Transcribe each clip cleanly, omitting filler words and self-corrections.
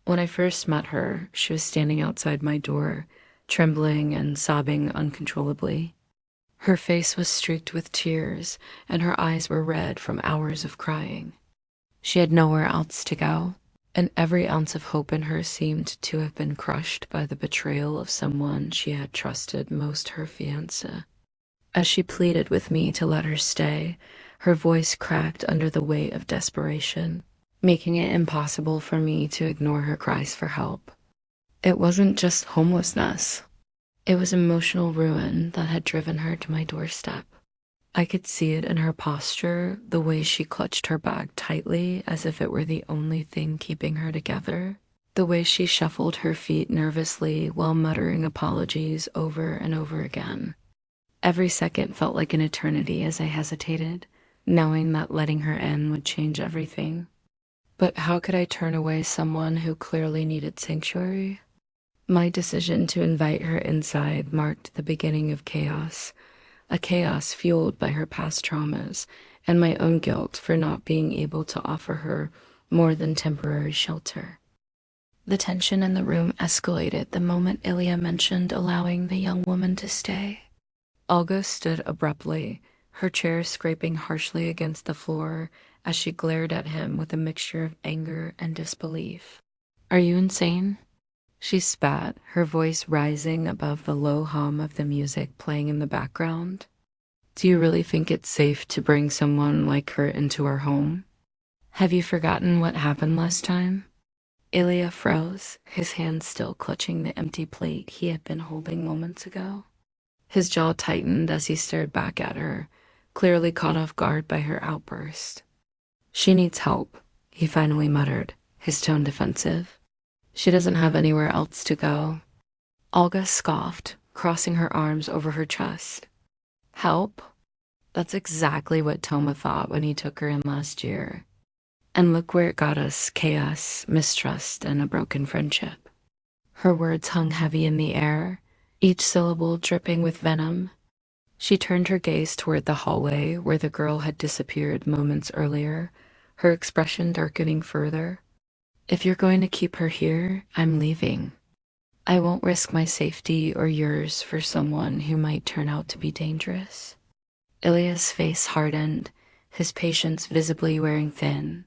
When I first met her, she was standing outside my door, trembling and sobbing uncontrollably. Her face was streaked with tears, and her eyes were red from hours of crying. She had nowhere else to go, and every ounce of hope in her seemed to have been crushed by the betrayal of someone she had trusted most, her fiancé. As she pleaded with me to let her stay, her voice cracked under the weight of desperation, making it impossible for me to ignore her cries for help. It wasn't just homelessness. It was emotional ruin that had driven her to my doorstep. I could see it in her posture, the way she clutched her bag tightly as if it were the only thing keeping her together, the way she shuffled her feet nervously while muttering apologies over and over again. Every second felt like an eternity as I hesitated, knowing that letting her in would change everything. But how could I turn away someone who clearly needed sanctuary? My decision to invite her inside marked the beginning of chaos, a chaos fueled by her past traumas and my own guilt for not being able to offer her more than temporary shelter. The tension in the room escalated the moment Ilya mentioned allowing the young woman to stay. Olga stood abruptly, her chair scraping harshly against the floor as she glared at him with a mixture of anger and disbelief. "Are you insane?" She spat, her voice rising above the low hum of the music playing in the background. "Do you really think it's safe to bring someone like her into our home? Have you forgotten what happened last time?" Ilya froze, his hand still clutching the empty plate he had been holding moments ago. His jaw tightened as he stared back at her, clearly caught off guard by her outburst. "She needs help," he finally muttered, his tone defensive. "She doesn't have anywhere else to go." Olga scoffed, crossing her arms over her chest. "Help? That's exactly what Toma thought when he took her in last year. And look where it got us: chaos, mistrust, and a broken friendship." Her words hung heavy in the air, each syllable dripping with venom. She turned her gaze toward the hallway where the girl had disappeared moments earlier, her expression darkening further. "If you're going to keep her here, I'm leaving. I won't risk my safety or yours for someone who might turn out to be dangerous." Ilya's face hardened, his patience visibly wearing thin.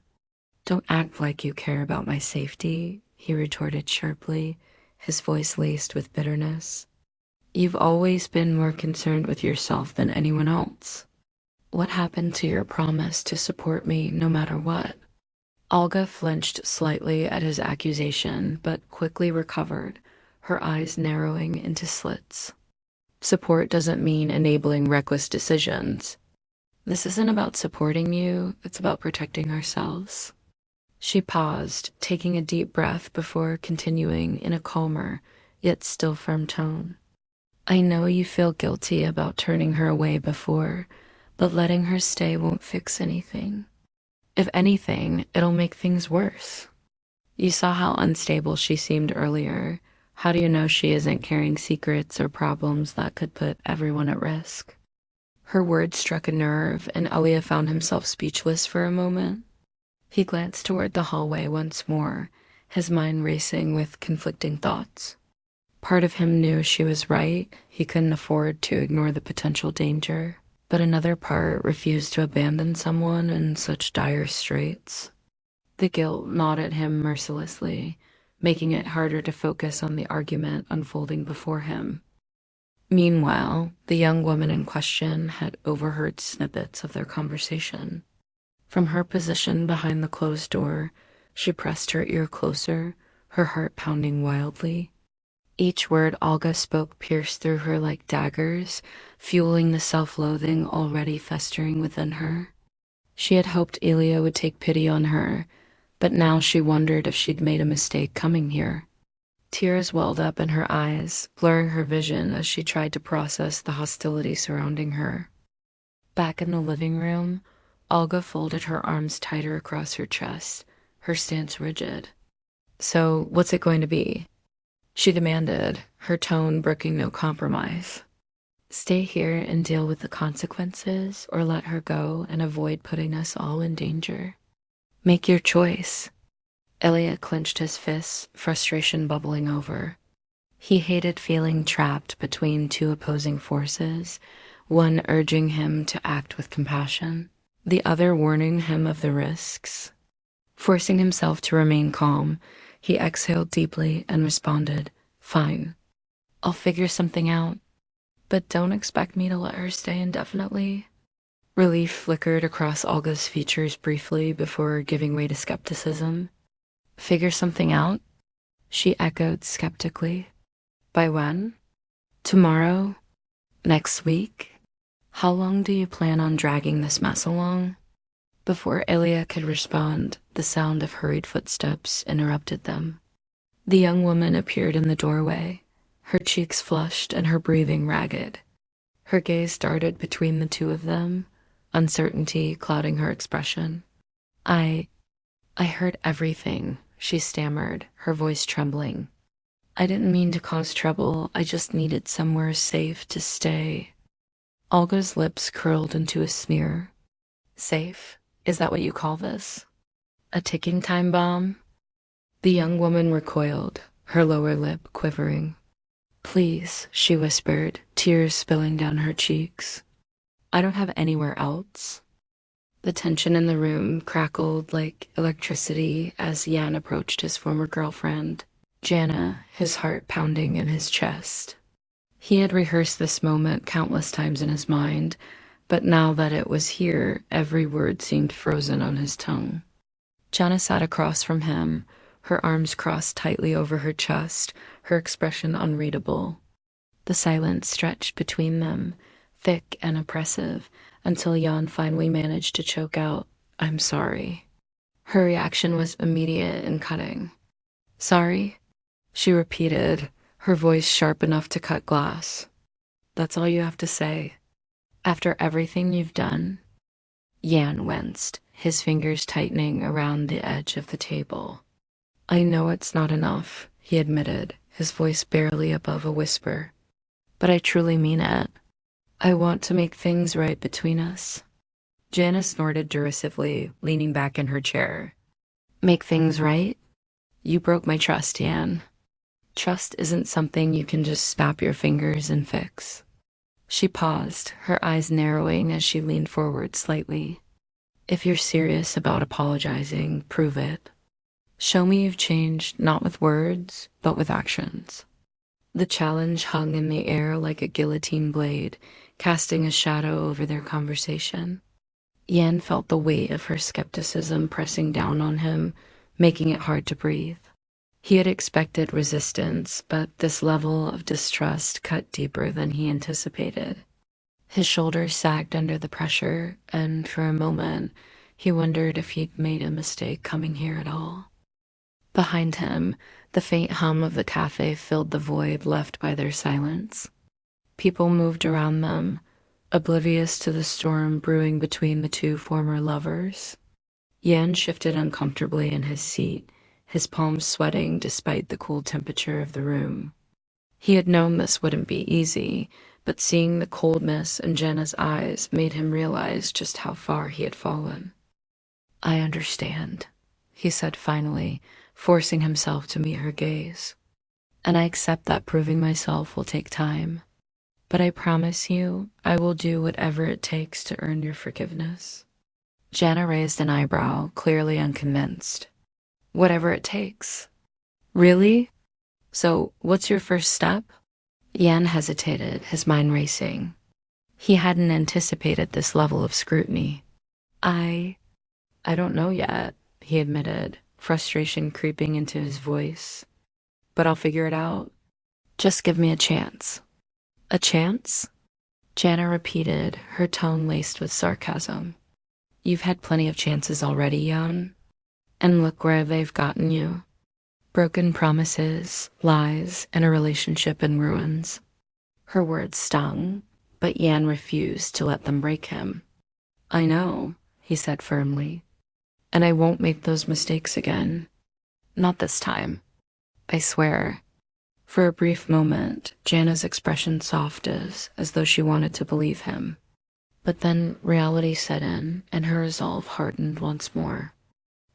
"Don't act like you care about my safety," he retorted sharply, his voice laced with bitterness. "You've always been more concerned with yourself than anyone else. What happened to your promise to support me no matter what?" Olga flinched slightly at his accusation, but quickly recovered, her eyes narrowing into slits. "Support doesn't mean enabling reckless decisions. This isn't about supporting you, it's about protecting ourselves." She paused, taking a deep breath before continuing in a calmer, yet still firm tone. "I know you feel guilty about turning her away before, but letting her stay won't fix anything. If anything, it'll make things worse. You saw how unstable she seemed earlier. How do you know she isn't carrying secrets or problems that could put everyone at risk?" Her words struck a nerve, and Elia found himself speechless for a moment. He glanced toward the hallway once more, his mind racing with conflicting thoughts. Part of him knew she was right, he couldn't afford to ignore the potential danger, but another part refused to abandon someone in such dire straits. The guilt gnawed at him mercilessly, making it harder to focus on the argument unfolding before him. Meanwhile, the young woman in question had overheard snippets of their conversation. From her position behind the closed door, she pressed her ear closer, her heart pounding wildly. Each word Olga spoke pierced through her like daggers, fueling the self-loathing already festering within her. She had hoped Ilya would take pity on her, but now she wondered if she'd made a mistake coming here. Tears welled up in her eyes, blurring her vision as she tried to process the hostility surrounding her. Back in the living room, Olga folded her arms tighter across her chest, her stance rigid. "So, what's it going to be?" she demanded, her tone brooking no compromise. "Stay here and deal with the consequences, or let her go and avoid putting us all in danger. Make your choice." Elliot clenched his fists, frustration bubbling over. He hated feeling trapped between two opposing forces, one urging him to act with compassion, the other warning him of the risks. Forcing himself to remain calm, he exhaled deeply and responded, "Fine. I'll figure something out. But don't expect me to let her stay indefinitely." Relief flickered across Olga's features briefly before giving way to skepticism. "Figure something out?" she echoed skeptically. "By when? Tomorrow? Next week? How long do you plan on dragging this mess along?" Before Ilya could respond, the sound of hurried footsteps interrupted them. The young woman appeared in the doorway, her cheeks flushed and her breathing ragged. Her gaze darted between the two of them, uncertainty clouding her expression. I heard everything," she stammered, her voice trembling. "I didn't mean to cause trouble, I just needed somewhere safe to stay." Olga's lips curled into a sneer. "Safe? Is that what you call this? A ticking time bomb?" The young woman recoiled, her lower lip quivering. "Please," she whispered, tears spilling down her cheeks. "I don't have anywhere else." The tension in the room crackled like electricity as Jan approached his former girlfriend, Jana, his heart pounding in his chest. He had rehearsed this moment countless times in his mind, but now that it was here, every word seemed frozen on his tongue. Jana sat across from him, her arms crossed tightly over her chest, her expression unreadable. The silence stretched between them, thick and oppressive, until Jan finally managed to choke out, "I'm sorry." Her reaction was immediate and cutting. "Sorry?" she repeated, her voice sharp enough to cut glass. "That's all you have to say? After everything you've done?" Jan winced, his fingers tightening around the edge of the table. "I know it's not enough," he admitted, his voice barely above a whisper. "But I truly mean it. I want to make things right between us." Jana snorted derisively, leaning back in her chair. "Make things right? You broke my trust, Jan. Trust isn't something you can just snap your fingers and fix." She paused, her eyes narrowing as she leaned forward slightly. "If you're serious about apologizing, prove it. Show me you've changed, not with words, but with actions." The challenge hung in the air like a guillotine blade, casting a shadow over their conversation. Jan felt the weight of her skepticism pressing down on him, making it hard to breathe. He had expected resistance, but this level of distrust cut deeper than he anticipated. His shoulders sagged under the pressure, and for a moment, he wondered if he'd made a mistake coming here at all. Behind him, the faint hum of the cafe filled the void left by their silence. People moved around them, oblivious to the storm brewing between the two former lovers. Jan shifted uncomfortably in his seat, his palms sweating despite the cool temperature of the room. He had known this wouldn't be easy, but seeing the coldness in Jenna's eyes made him realize just how far he had fallen. "I understand," he said finally, forcing himself to meet her gaze. "And I accept that proving myself will take time. But I promise you, I will do whatever it takes to earn your forgiveness." Jana raised an eyebrow, clearly unconvinced. "Whatever it takes? Really? So, what's your first step?" Jan hesitated, his mind racing. He hadn't anticipated this level of scrutiny. I don't know yet," he admitted, frustration creeping into his voice. "But I'll figure it out. Just give me a chance." "A chance?" Jana repeated, her tone laced with sarcasm. "You've had plenty of chances already, Jan. And look where they've gotten you. Broken promises, lies, and a relationship in ruins." Her words stung, but Jan refused to let them break him. "I know," he said firmly. "And I won't make those mistakes again. Not this time. I swear." For a brief moment, Jana's expression softened as though she wanted to believe him. But then reality set in, and her resolve hardened once more.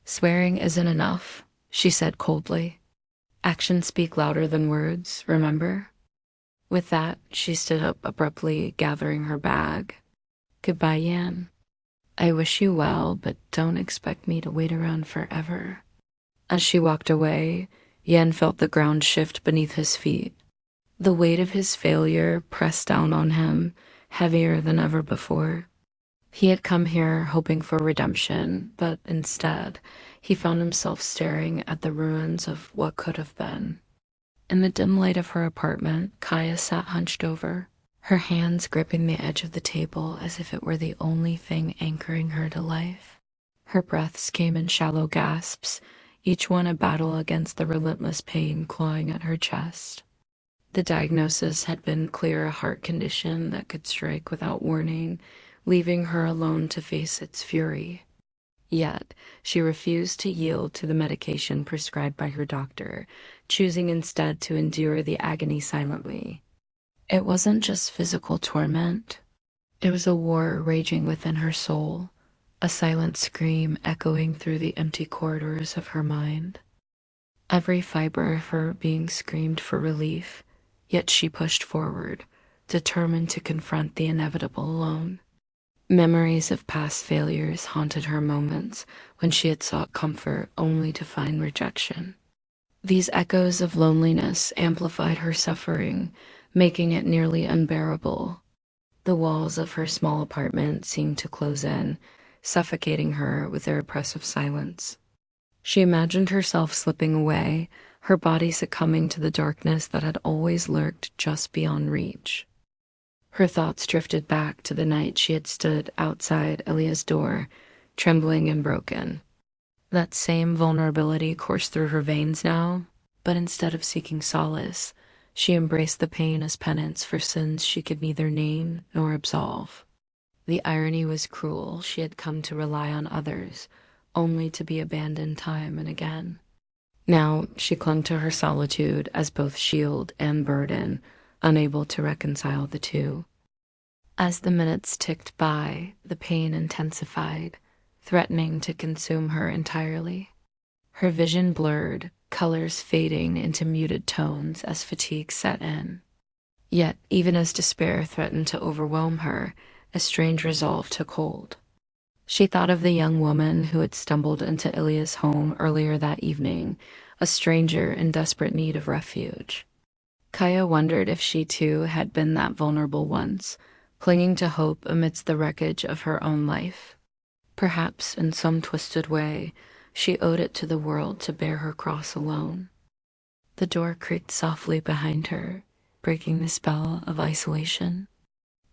"Swearing isn't enough. she said coldly. Actions speak louder than words, remember? With that, she stood up abruptly, gathering her bag. Goodbye, Yan. I wish you well, but don't expect me to wait around forever. As she walked away, Yan felt the ground shift beneath his feet. The weight of his failure pressed down on him, heavier than ever before. He had come here hoping for redemption, but instead, he found himself staring at the ruins of what could have been. In the dim light of her apartment, Kaya sat hunched over, her hands gripping the edge of the table as if it were the only thing anchoring her to life. Her breaths came in shallow gasps, each one a battle against the relentless pain clawing at her chest. The diagnosis had been clear a heart condition that could strike without warning, leaving her alone to face its fury. Yet, she refused to yield to the medication prescribed by her doctor, choosing instead to endure the agony silently. It wasn't just physical torment. It was a war raging within her soul, a silent scream echoing through the empty corridors of her mind. Every fiber of her being screamed for relief, yet she pushed forward, determined to confront the inevitable alone. Memories of past failures haunted her moments when she had sought comfort only to find rejection. These echoes of loneliness amplified her suffering, making it nearly unbearable. The walls of her small apartment seemed to close in, suffocating her with their oppressive silence. She imagined herself slipping away, her body succumbing to the darkness that had always lurked just beyond reach. Her thoughts drifted back to the night she had stood outside Elia's door, trembling and broken. That same vulnerability coursed through her veins now, but instead of seeking solace, she embraced the pain as penance for sins she could neither name nor absolve. The irony was cruel. She had come to rely on others, only to be abandoned time and again. Now she clung to her solitude as both shield and burden, unable to reconcile the two. As the minutes ticked by, the pain intensified, threatening to consume her entirely. Her vision blurred, colors fading into muted tones as fatigue set in. Yet, even as despair threatened to overwhelm her, a strange resolve took hold. She thought of the young woman who had stumbled into Ilya's home earlier that evening, a stranger in desperate need of refuge. Kaya wondered if she too had been that vulnerable once, clinging to hope amidst the wreckage of her own life. Perhaps, in some twisted way, she owed it to the world to bear her cross alone. The door creaked softly behind her, breaking the spell of isolation.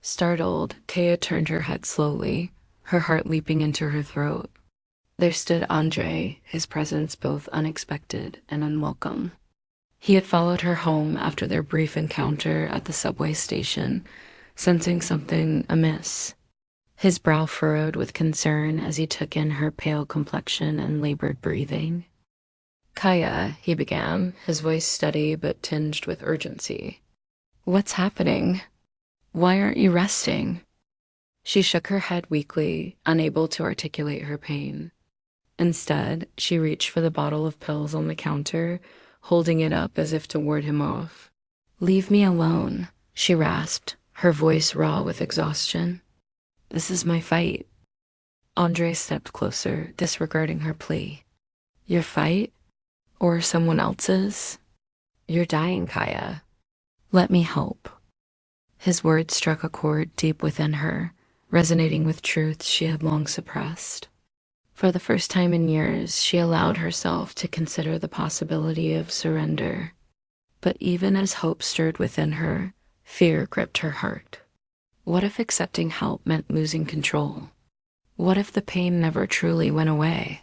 Startled, Kaya turned her head slowly, her heart leaping into her throat. There stood Andre, his presence both unexpected and unwelcome. He had followed her home after their brief encounter at the subway station, sensing something amiss. His brow furrowed with concern as he took in her pale complexion and labored breathing. Kaya, he began, his voice steady but tinged with urgency. What's happening? Why aren't you resting? She shook her head weakly, unable to articulate her pain. Instead, she reached for the bottle of pills on the counter, holding it up as if to ward him off. Leave me alone, she rasped, her voice raw with exhaustion. This is my fight. Andre stepped closer, disregarding her plea. Your fight? Or someone else's? You're dying, Kaya. Let me help. His words struck a chord deep within her, resonating with truths she had long suppressed. For the first time in years, she allowed herself to consider the possibility of surrender. But even as hope stirred within her, fear gripped her heart. What if accepting help meant losing control? What if the pain never truly went away?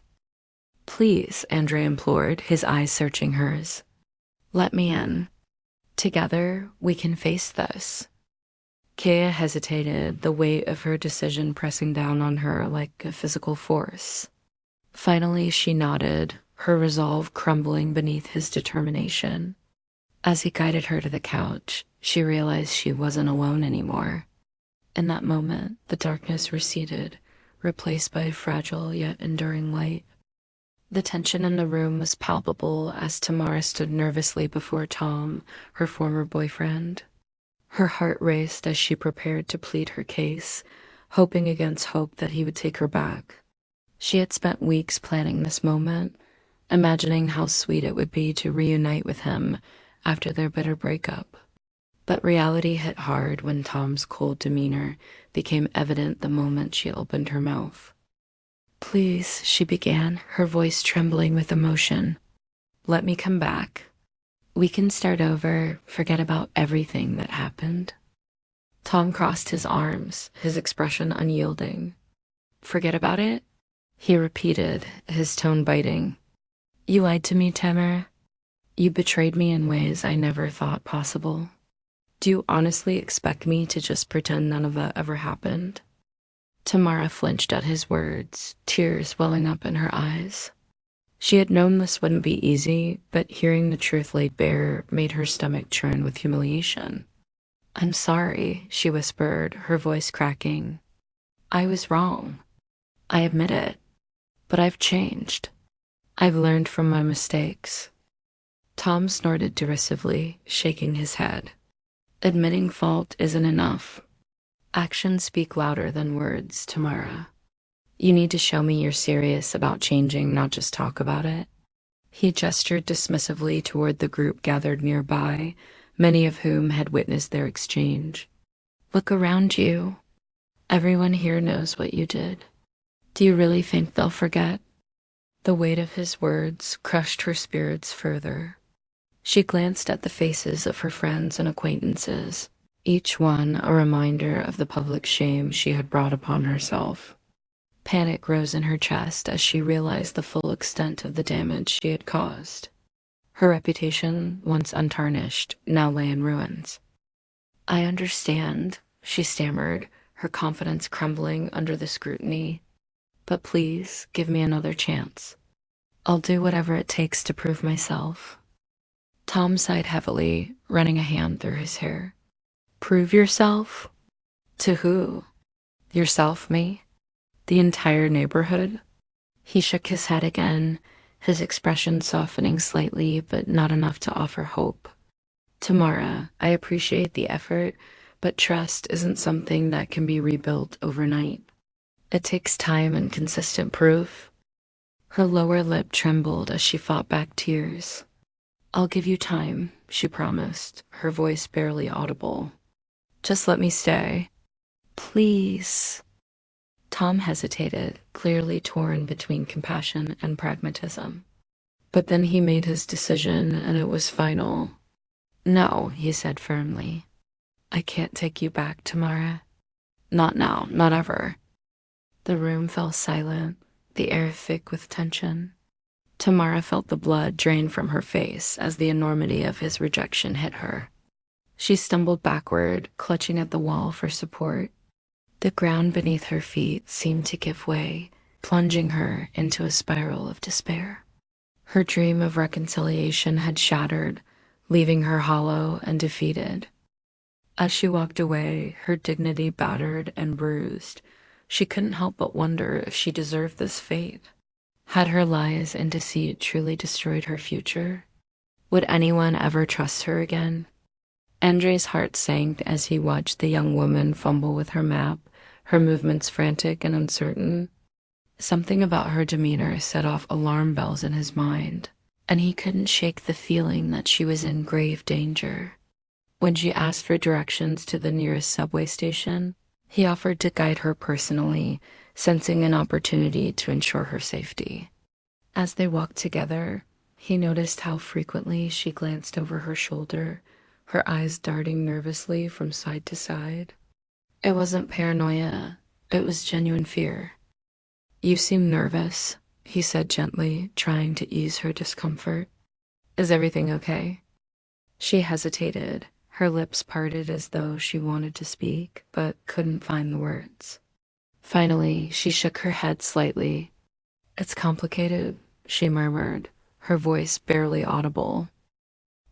Please, Andre implored, his eyes searching hers. Let me in. Together, we can face this. Kaya hesitated, the weight of her decision pressing down on her like a physical force. Finally, she nodded, her resolve crumbling beneath his determination. As he guided her to the couch, she realized she wasn't alone anymore. In that moment, the darkness receded, replaced by a fragile yet enduring light. The tension in the room was palpable as Tamara stood nervously before Tom, her former boyfriend. Her heart raced as she prepared to plead her case, hoping against hope that he would take her back. She had spent weeks planning this moment, imagining how sweet it would be to reunite with him after their bitter breakup. But reality hit hard when Tom's cold demeanor became evident the moment she opened her mouth. "Please," she began, her voice trembling with emotion. "Let me come back. We can start over, forget about everything that happened." Tom crossed his arms, his expression unyielding. "Forget about it?" he repeated, his tone biting. "You lied to me, Tamara. You betrayed me in ways I never thought possible. Do you honestly expect me to just pretend none of that ever happened?" Tamara flinched at his words, tears welling up in her eyes. She had known this wouldn't be easy, but hearing the truth laid bare made her stomach churn with humiliation. "I'm sorry," she whispered, her voice cracking. "I was wrong. I admit it. But I've changed. I've learned from my mistakes." Tom snorted derisively, shaking his head. "Admitting fault isn't enough. Actions speak louder than words, Tamara. You need to show me you're serious about changing, not just talk about it." He gestured dismissively toward the group gathered nearby, many of whom had witnessed their exchange. "Look around you. Everyone here knows what you did. Do you really think they'll forget?" The weight of his words crushed her spirits further. She glanced at the faces of her friends and acquaintances, each one a reminder of the public shame she had brought upon herself. Panic rose in her chest as she realized the full extent of the damage she had caused. Her reputation, once untarnished, now lay in ruins. "I understand," she stammered, her confidence crumbling under the scrutiny. "But please, give me another chance. I'll do whatever it takes to prove myself." Tom sighed heavily, running a hand through his hair. "Prove yourself? To who? Yourself, me? The entire neighborhood?" He shook his head again, his expression softening slightly, but not enough to offer hope. "Tamara, I appreciate the effort, but trust isn't something that can be rebuilt overnight. It takes time and consistent proof." Her lower lip trembled as she fought back tears. "I'll give you time," she promised, her voice barely audible. "Just let me stay." "Please." Tom hesitated, clearly torn between compassion and pragmatism. But then he made his decision, and it was final. "No," he said firmly. "I can't take you back, Tamara. Not now, not ever." The room fell silent, the air thick with tension. Tamara felt the blood drain from her face as the enormity of his rejection hit her. She stumbled backward, clutching at the wall for support. The ground beneath her feet seemed to give way, plunging her into a spiral of despair. Her dream of reconciliation had shattered, leaving her hollow and defeated. As she walked away, her dignity battered and bruised, she couldn't help but wonder if she deserved this fate. Had her lies and deceit truly destroyed her future? Would anyone ever trust her again? Andre's heart sank as he watched the young woman fumble with her map, her movements frantic and uncertain. Something about her demeanor set off alarm bells in his mind, and he couldn't shake the feeling that she was in grave danger. When she asked for directions to the nearest subway station, he offered to guide her personally, sensing an opportunity to ensure her safety. As they walked together, he noticed how frequently she glanced over her shoulder, her eyes darting nervously from side to side. It wasn't paranoia, it was genuine fear. "You seem nervous," he said gently, trying to ease her discomfort. "Is everything okay?" She hesitated, her lips parted as though she wanted to speak, but couldn't find the words. Finally, she shook her head slightly. "It's complicated," she murmured, her voice barely audible.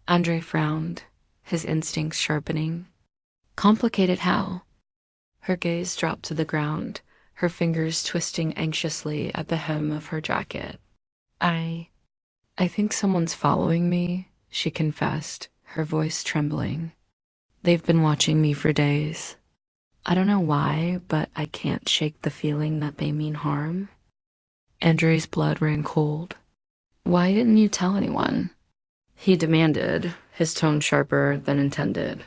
Andre frowned, his instincts sharpening. "Complicated how?" Her gaze dropped to the ground, her fingers twisting anxiously at the hem of her jacket. I I think someone's following me, she confessed, her voice trembling. They've been watching me for days. I don't know why, but I can't shake the feeling that they mean harm. Andre's blood ran cold. Why didn't you tell anyone? He demanded, his tone sharper than intended.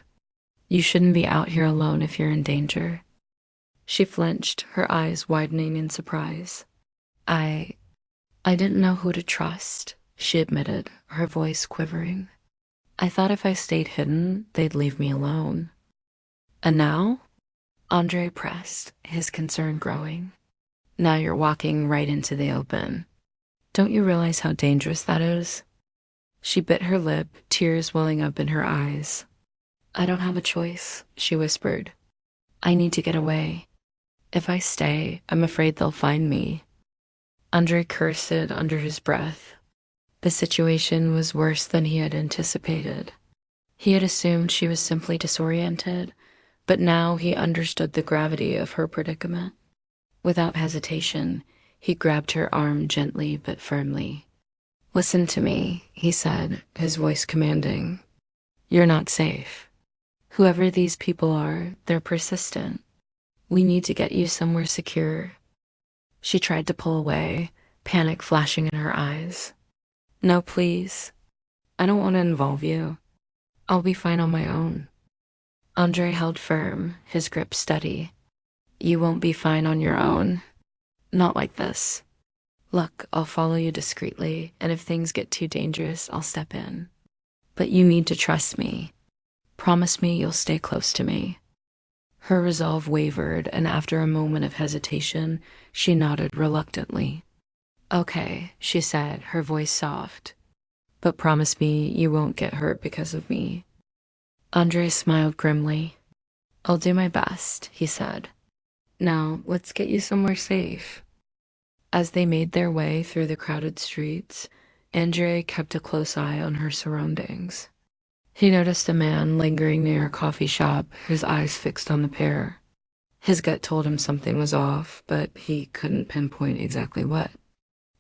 You shouldn't be out here alone if you're in danger. She flinched, her eyes widening in surprise. I I didn't know who to trust, she admitted, her voice quivering. I thought if I stayed hidden, they'd leave me alone. And now? Andre pressed, his concern growing. Now you're walking right into the open. Don't you realize how dangerous that is? She bit her lip, tears welling up in her eyes. I don't have a choice, she whispered. I need to get away. If I stay, I'm afraid they'll find me. Andre cursed under his breath. The situation was worse than he had anticipated. He had assumed she was simply disoriented, but now he understood the gravity of her predicament. Without hesitation, he grabbed her arm gently but firmly. Listen to me, he said, his voice commanding. You're not safe. Whoever these people are, they're persistent. We need to get you somewhere secure. She tried to pull away, panic flashing in her eyes. No, please. I don't want to involve you. I'll be fine on my own. Andre held firm, his grip steady. You won't be fine on your own. Not like this. Look, I'll follow you discreetly, and if things get too dangerous, I'll step in. But you need to trust me. Promise me you'll stay close to me. Her resolve wavered, and after a moment of hesitation, she nodded reluctantly. Okay, she said, her voice soft. But promise me you won't get hurt because of me. Andre smiled grimly. I'll do my best, he said. Now, let's get you somewhere safe. As they made their way through the crowded streets, Andre kept a close eye on her surroundings. He noticed a man lingering near a coffee shop, his eyes fixed on the pair. His gut told him something was off, but he couldn't pinpoint exactly what.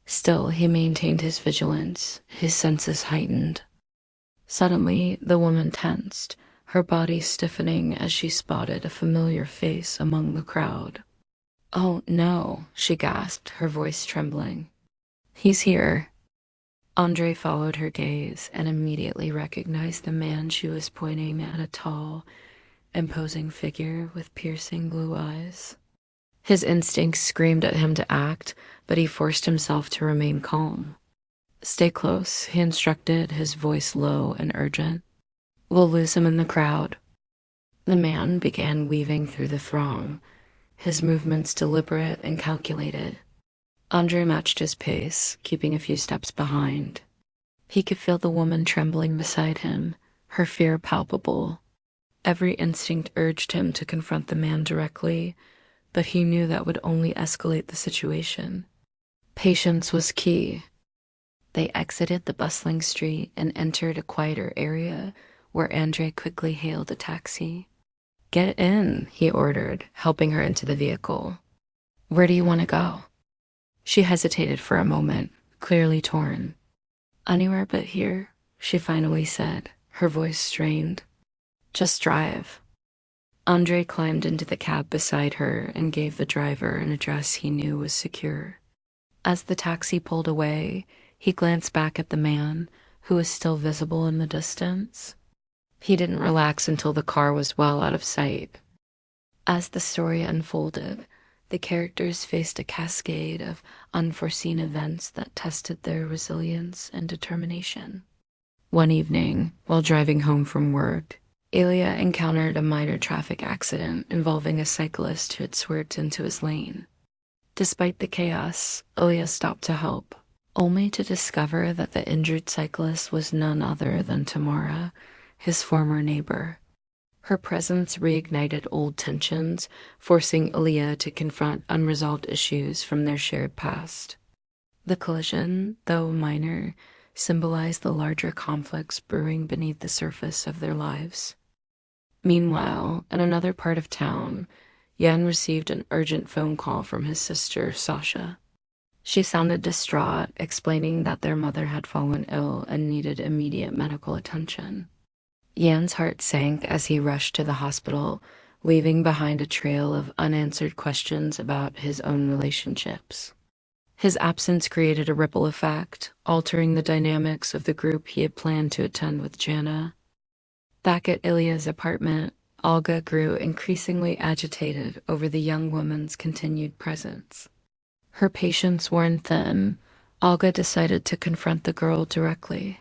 Still, he maintained his vigilance, his senses heightened. Suddenly, the woman tensed, her body stiffening as she spotted a familiar face among the crowd. Oh, no, she gasped, her voice trembling. He's here. Andre followed her gaze and immediately recognized the man she was pointing at, a tall, imposing figure with piercing blue eyes. His instincts screamed at him to act, but he forced himself to remain calm. Stay close, he instructed, his voice low and urgent. We'll lose him in the crowd. The man began weaving through the throng, his movements deliberate and calculated. Andre matched his pace, keeping a few steps behind. He could feel the woman trembling beside him, her fear palpable. Every instinct urged him to confront the man directly, but he knew that would only escalate the situation. Patience was key. They exited the bustling street and entered a quieter area where Andre quickly hailed a taxi. Get in, he ordered, helping her into the vehicle. Where do you want to go? She hesitated for a moment, clearly torn. Anywhere but here, she finally said, her voice strained. Just drive. Andre climbed into the cab beside her and gave the driver an address he knew was secure. As the taxi pulled away, he glanced back at the man, who was still visible in the distance. He didn't relax until the car was well out of sight. As the story unfolded, the characters faced a cascade of unforeseen events that tested their resilience and determination. One evening, while driving home from work, Ilya encountered a minor traffic accident involving a cyclist who had swerved into his lane. Despite the chaos, Ilya stopped to help, only to discover that the injured cyclist was none other than Tamara, his former neighbor. Her presence reignited old tensions, forcing Ilya to confront unresolved issues from their shared past. The collision, though minor, symbolized the larger conflicts brewing beneath the surface of their lives. Meanwhile, in another part of town, Jan received an urgent phone call from his sister, Sasha. She sounded distraught, explaining that their mother had fallen ill and needed immediate medical attention. Yan's heart sank as he rushed to the hospital, leaving behind a trail of unanswered questions about his own relationships. His absence created a ripple effect, altering the dynamics of the group he had planned to attend with Jana. Back at Ilya's apartment, Olga grew increasingly agitated over the young woman's continued presence. Her patience worn thin, Olga decided to confront the girl directly.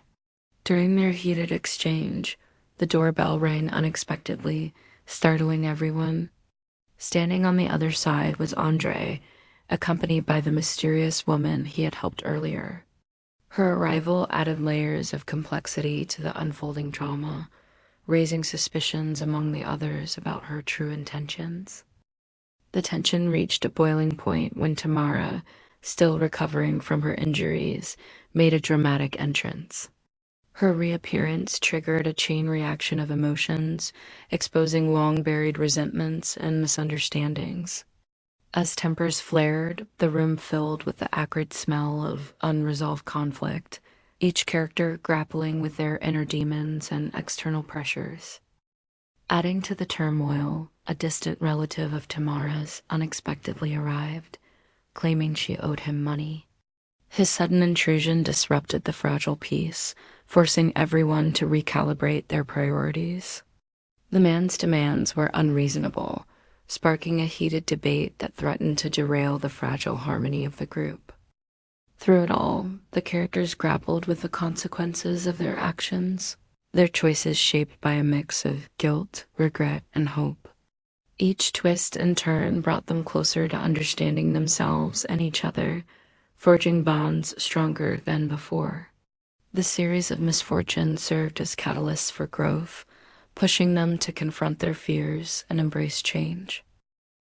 During their heated exchange, the doorbell rang unexpectedly, startling everyone. Standing on the other side was Andre, accompanied by the mysterious woman he had helped earlier. Her arrival added layers of complexity to the unfolding drama, raising suspicions among the others about her true intentions. The tension reached a boiling point when Tamara, still recovering from her injuries, made a dramatic entrance. Her reappearance triggered a chain reaction of emotions, exposing long-buried resentments and misunderstandings. As tempers flared, the room filled with the acrid smell of unresolved conflict, each character grappling with their inner demons and external pressures. Adding to the turmoil, a distant relative of Tamara's unexpectedly arrived, claiming she owed him money. His sudden intrusion disrupted the fragile peace, forcing everyone to recalibrate their priorities. The man's demands were unreasonable, sparking a heated debate that threatened to derail the fragile harmony of the group. Through it all, the characters grappled with the consequences of their actions, their choices shaped by a mix of guilt, regret, and hope. Each twist and turn brought them closer to understanding themselves and each other, forging bonds stronger than before. The series of misfortunes served as catalysts for growth, pushing them to confront their fears and embrace change.